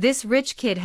This rich kid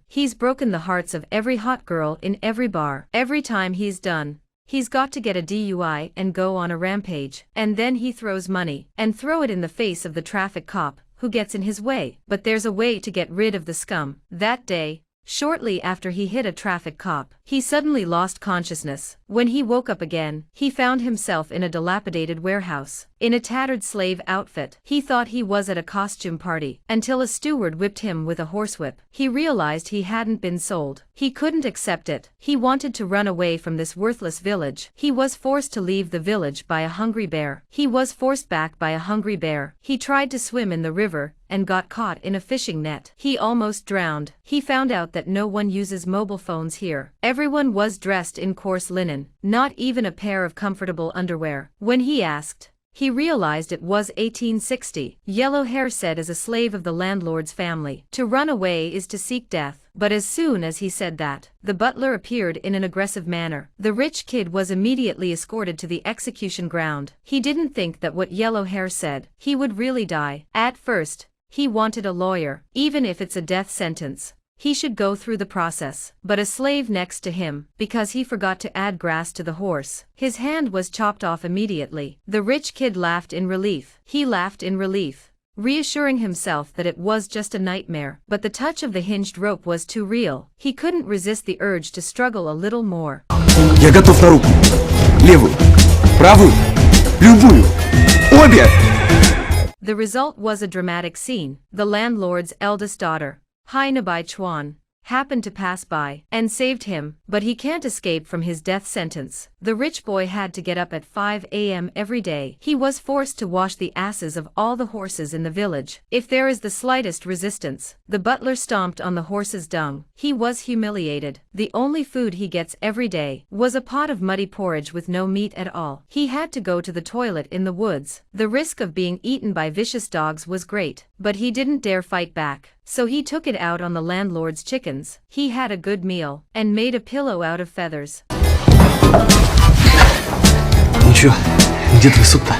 he's broken the hearts of every hot girl in every bar. Every time he's done, he's got to get a DUI and go on a rampage. And then he throws money and throw it in the face of the traffic cop who gets in his way. But there's a way to get rid of the scum. That day, shortly after he hit a traffic cop, he suddenly lost consciousness. When he woke up again, he found himself in a dilapidated warehouse, in a tattered slave outfit. He thought he was at a costume party, until a steward whipped him with a horsewhip. He realized he hadn't been sold. He couldn't accept it. He wanted to run away from this worthless village. He was forced to leave the village by a hungry bear. He was forced back by a hungry bear. He tried to swim in the river and got caught in a fishing net. He almost drowned. He found out that no one uses mobile phones here. Everyone was dressed in coarse linen, not even a pair of comfortable underwear. When he asked, he realized it was 1860. Yellow Hair said as a slave of the landlord's family, to run away is to seek death. But as soon as he said that, the butler appeared in an aggressive manner. The rich kid was immediately escorted to the execution ground. He didn't think that what Yellow Hair said, he would really die. At first, he wanted a lawyer. Even if it's a death sentence, he should go through the process. But a slave next to him, because he forgot to add grass to the horse, his hand was chopped off immediately. The rich kid laughed in relief. He laughed in relief, reassuring himself that it was just a nightmare. But the touch of the hinged rope was too real. He couldn't resist the urge to struggle a little more. Я готов на руку. Левую, правую, любую. Обе! The result was a dramatic scene. The landlord's eldest daughter, Hai Nabai Chuan, happened to pass by and saved him, but he can't escape from his death sentence. The rich boy had to get up at 5 a.m. every day. He was forced to wash the asses of all the horses in the village. If there is the slightest resistance, the butler stomped on the horse's dung. He was humiliated. The only food he gets every day was a pot of muddy porridge with no meat at all. He had to go to the toilet in the woods. The risk of being eaten by vicious dogs was great, but he didn't dare fight back. So he took it out on the landlord's chickens. He had a good meal and made a pillow out of feathers. Ну чё, где твой суп-то?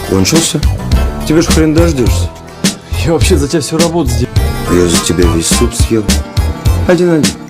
Кончился? Тебе ж хрен дождешься. Я вообще за тебя всю работу сделал. Я за тебя весь суп съел. Один-один.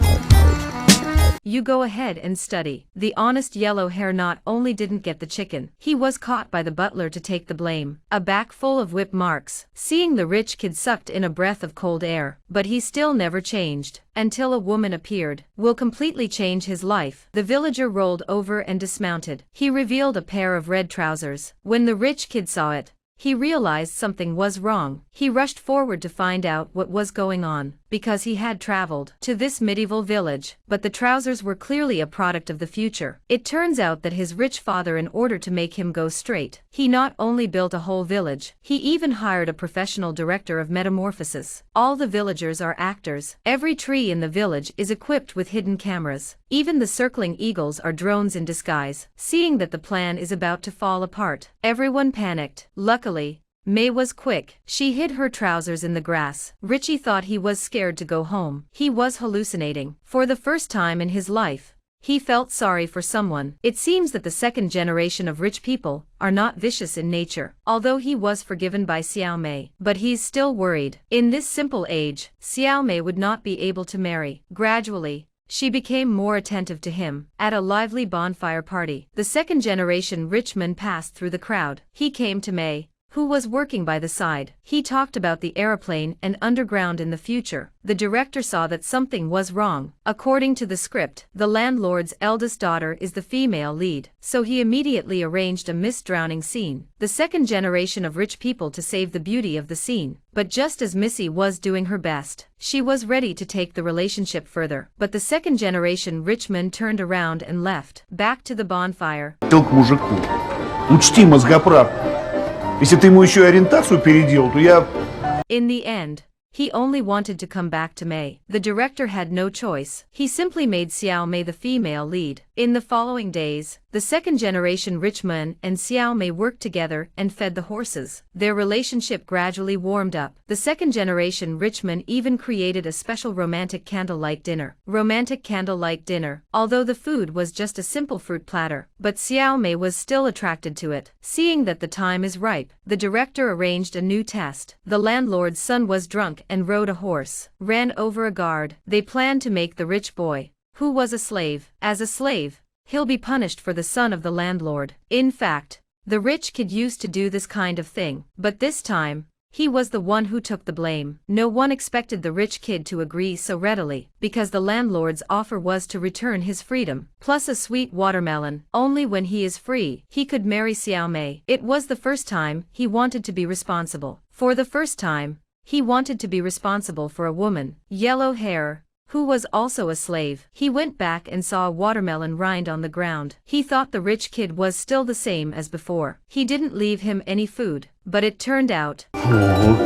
You go ahead and study. The honest Yellow Hair not only didn't get the chicken, he was caught by the butler to take the blame. A back full of whip marks. Seeing the rich kid sucked in a breath of cold air, but he still never changed, until a woman appeared, will completely change his life. The villager rolled over and dismounted. He revealed a pair of red trousers. When the rich kid saw it, he realized something was wrong. He rushed forward to find out what was going on, because he had traveled to this medieval village, but the trousers were clearly a product of the future. It turns out that his rich father, in order to make him go straight, he not only built a whole village, he even hired a professional director of metamorphosis. All the villagers are actors. Every tree in the village is equipped with hidden cameras. Even the circling eagles are drones in disguise. Seeing that the plan is about to fall apart, everyone panicked. Luckily, May was quick. She hid her trousers in the grass. Richie thought he was scared to go home. He was hallucinating. For the first time in his life, he felt sorry for someone. It seems that the second generation of rich people are not vicious in nature, although he was forgiven by Xiao Mei. But he's still worried. In this simple age, Xiao Mei would not be able to marry. Gradually, she became more attentive to him. At a lively bonfire party, the second generation rich man passed through the crowd. He came to Mei, who was working by the side. He talked about the aeroplane and underground in the future. The director saw that something was wrong. According to the script, the landlord's eldest daughter is the female lead, so he immediately arranged a mist-drowning scene. The second generation of rich people to save the beauty of the scene. But just as Missy was doing her best, she was ready to take the relationship further. But the second generation rich man turned around and left, back to the bonfire. К мужику. Учти, мозгоправ. Если ты ему еще ориентацию переделал, то я... In the end, he only wanted to come back to May. The director had no choice. He simply made Xiao Mei the female lead. In the following days, The second-generation rich man and Xiao Mei worked together and fed the horses. Their relationship gradually warmed up. The second-generation rich man even created a special romantic candlelight dinner. Romantic candlelight dinner, although the food was just a simple fruit platter, but Xiao Mei was still attracted to it. Seeing that the time is ripe, the director arranged a new test. The landlord's son was drunk and rode a horse, ran over a guard. They planned to make the rich boy, who was a slave, as a slave. He'll be punished for the son of the landlord. In fact, the rich kid used to do this kind of thing, but this time, he was the one who took the blame. No one expected the rich kid to agree so readily, because the landlord's offer was to return his freedom, plus a sweet watermelon. Only when he is free, he could marry Xiao Mei. It was the first time he wanted to be responsible. For the first time, he wanted to be responsible for a woman, yellow hair, who was also a slave. He went back and saw a watermelon rind on the ground. He thought the rich kid was still the same as before. He didn't leave him any food, but it turned out. Ого.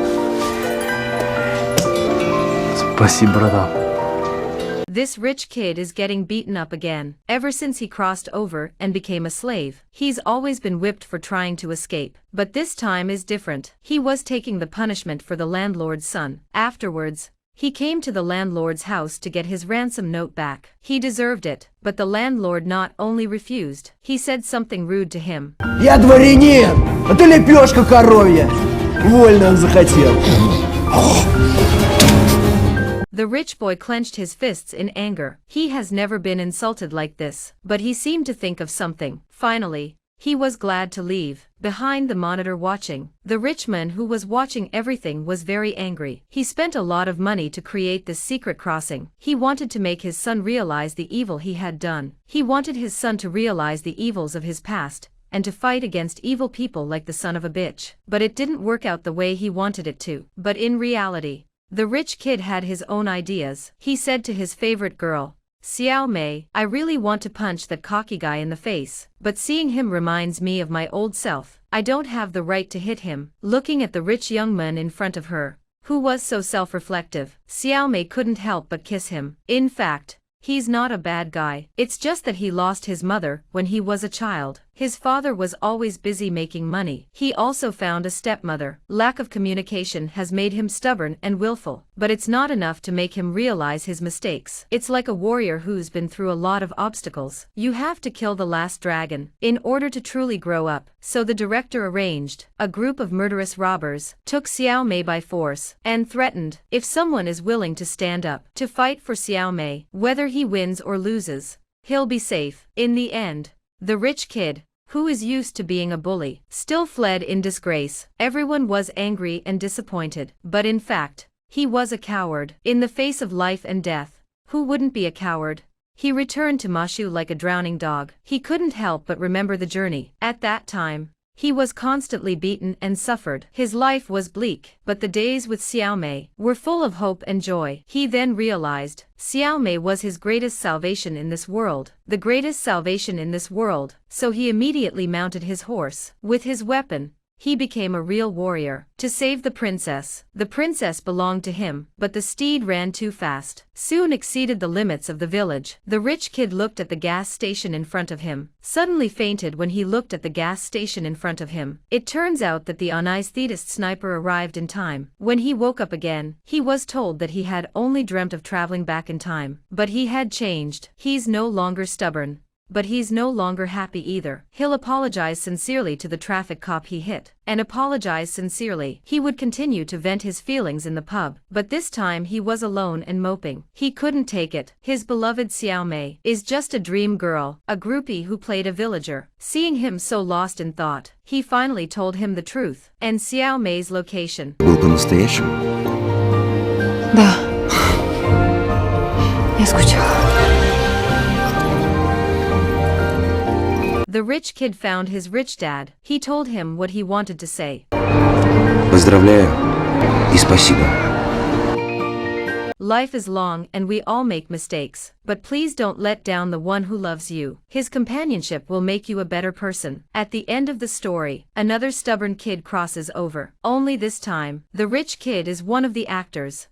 Спасибо, братан. This rich kid is getting beaten up again. Ever since he crossed over and became a slave, he's always been whipped for trying to escape. But this time is different. He was taking the punishment for the landlord's son. Afterwards, he came to the landlord's house to get his ransom note back. He deserved it, but the landlord not only refused, he said something rude to him. Я дворянин, а ты лепешка коровья. Вольно он захотел. The rich boy clenched his fists in anger. He has never been insulted like this, but he seemed to think of something. Finally, he was glad to leave. Behind the monitor watching, the rich man who was watching everything was very angry. He spent a lot of money to create this secret crossing. He wanted to make his son realize the evil he had done. He wanted his son to realize the evils of his past, and to fight against evil people like the son of a bitch. But it didn't work out the way he wanted it to. But in reality, the rich kid had his own ideas. He said to his favorite girl, Xiao Mei, I really want to punch that cocky guy in the face, but seeing him reminds me of my old self. I don't have the right to hit him. Looking at the rich young man in front of her, who was so self-reflective, Xiao Mei couldn't help but kiss him. In fact, he's not a bad guy. It's just that he lost his mother when he was a child. His father was always busy making money. He also found a stepmother. Lack of communication has made him stubborn and willful, but it's not enough to make him realize his mistakes. It's like a warrior who's been through a lot of obstacles. You have to kill the last dragon in order to truly grow up. So the director arranged. A group of murderous robbers took Xiao Mei by force and threatened, if someone is willing to stand up to fight for Xiao Mei, whether he wins or loses, he'll be safe. In the end, the rich kid, who is used to being a bully, still fled in disgrace. Everyone was angry and disappointed, but in fact, he was a coward. In the face of life and death, who wouldn't be a coward? He returned to Mashu like a drowning dog. He couldn't help but remember the journey. At that time, he was constantly beaten and suffered. His life was bleak, but the days with Xiao Mei were full of hope and joy. He then realized, Xiao Mei was his greatest salvation in this world. The greatest salvation in this world. So he immediately mounted his horse. With his weapon, he became a real warrior to save the princess. The princess belonged to him, but the steed ran too fast, soon exceeded the limits of the village. The rich kid looked at the gas station in front of him, suddenly fainted when he looked at the gas station in front of him. It turns out that the anesthetist sniper arrived in time. When he woke up again, he was told that he had only dreamt of traveling back in time. But he had changed. He's no longer stubborn. But he's no longer happy either. He'll apologize sincerely to the traffic cop he hit, and apologize sincerely. He would continue to vent his feelings in the pub, but this time he was alone and moping. He couldn't take it. His beloved Xiao Mei is just a dream girl, a groupie who played a villager. Seeing him so lost in thought, he finally told him the truth, and Xiao Mei's location. Был по-настоящему. Да. Я скучала. The rich kid found his rich dad. He told him what he wanted to say. Поздравляю и спасибо. Life is long and we all make mistakes, but please don't let down the one who loves you. His companionship will make you a better person. At the end of the story, another stubborn kid crosses over. Only this time, the rich kid is one of the actors.